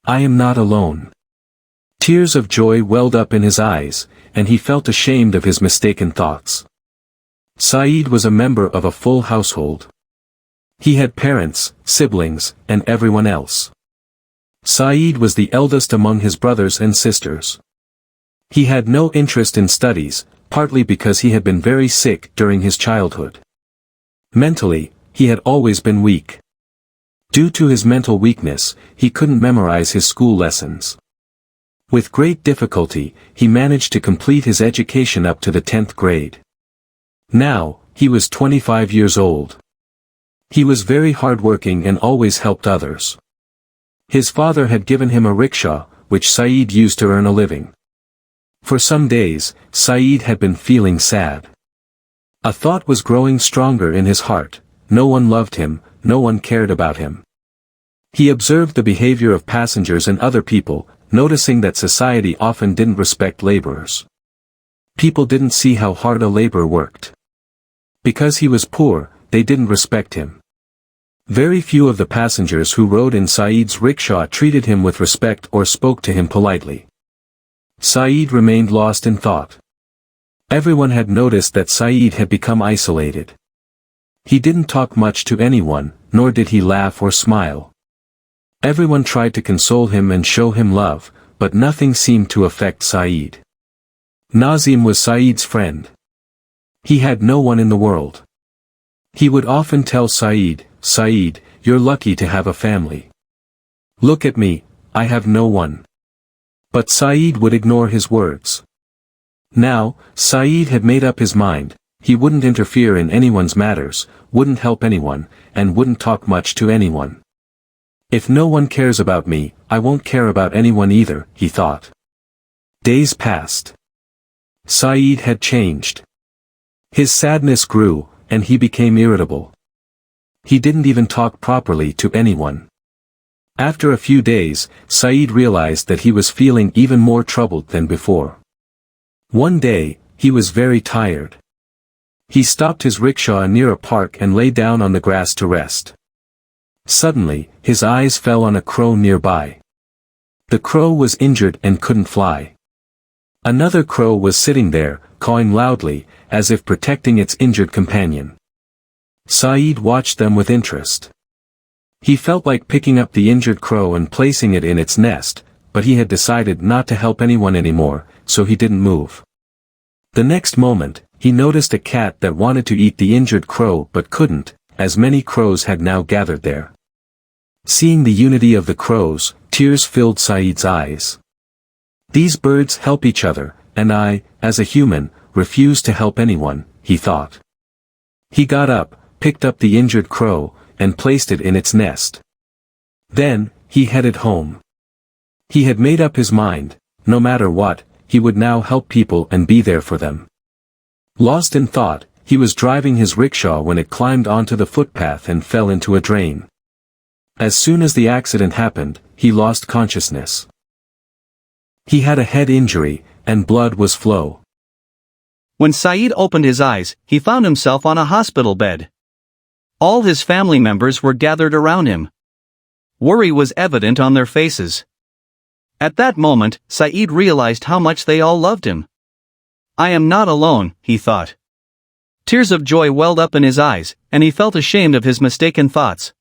I am not alone. Tears of joy welled up in his eyes, and he felt ashamed of his mistaken thoughts. Saeed was a member of a full household. He had parents, siblings, and everyone else. Saeed was the eldest among his brothers and sisters. He had no interest in studies, partly because he had been very sick during his childhood. Mentally, he had always been weak. Due to his mental weakness, he couldn't memorize his school lessons. With great difficulty, he managed to complete his education up to the 10th grade. Now, he was 25 years old. He was very hardworking and always helped others. His father had given him a rickshaw, which Saeed used to earn a living. For some days, Saeed had been feeling sad. A thought was growing stronger in his heart: no one loved him, no one cared about him. He observed the behavior of passengers and other people, noticing that society often didn't respect laborers. People didn't see how hard a laborer worked. Because he was poor, they didn't respect him. Very few of the passengers who rode in Saeed's rickshaw treated him with respect or spoke to him politely. Saeed remained lost in thought. Everyone had noticed that Saeed had become isolated. He didn't talk much to anyone, nor did he laugh or smile. Everyone tried to console him and show him love, but nothing seemed to affect Saeed. Nazim was Saeed's friend. He had no one in the world. He would often tell Saeed, "Saeed, you're lucky to have a family. Look at me, I have no one." But Saeed would ignore his words. Now, Saeed had made up his mind: he wouldn't interfere in anyone's matters, wouldn't help anyone, and wouldn't talk much to anyone. If no one cares about me, I won't care about anyone either, he thought. Days passed. Saeed had changed. His sadness grew, and he became irritable. He didn't even talk properly to anyone. After a few days, Saeed realized that he was feeling even more troubled than before. One day, he was very tired. He stopped his rickshaw near a park and lay down on the grass to rest. Suddenly, his eyes fell on a crow nearby. The crow was injured and couldn't fly. Another crow was sitting there, cawing loudly, as if protecting its injured companion. Saeed watched them with interest. He felt like picking up the injured crow and placing it in its nest, but he had decided not to help anyone anymore, so he didn't move. The next moment, he noticed a cat that wanted to eat the injured crow but couldn't, as many crows had now gathered there. Seeing the unity of the crows, tears filled Saeed's eyes. These birds help each other, and I, as a human, refuse to help anyone, he thought. He got up, picked up the injured crow, and placed it in its nest. Then, he headed home. He had made up his mind: no matter what, he would now help people and be there for them. Lost in thought, he was driving his rickshaw when it climbed onto the footpath and fell into a drain. As soon as the accident happened, he lost consciousness. He had a head injury, and blood was flow. When Saeed opened his eyes, he found himself on a hospital bed. All his family members were gathered around him. Worry was evident on their faces. At that moment, Saeed realized how much they all loved him. I am not alone, he thought. Tears of joy welled up in his eyes, and he felt ashamed of his mistaken thoughts.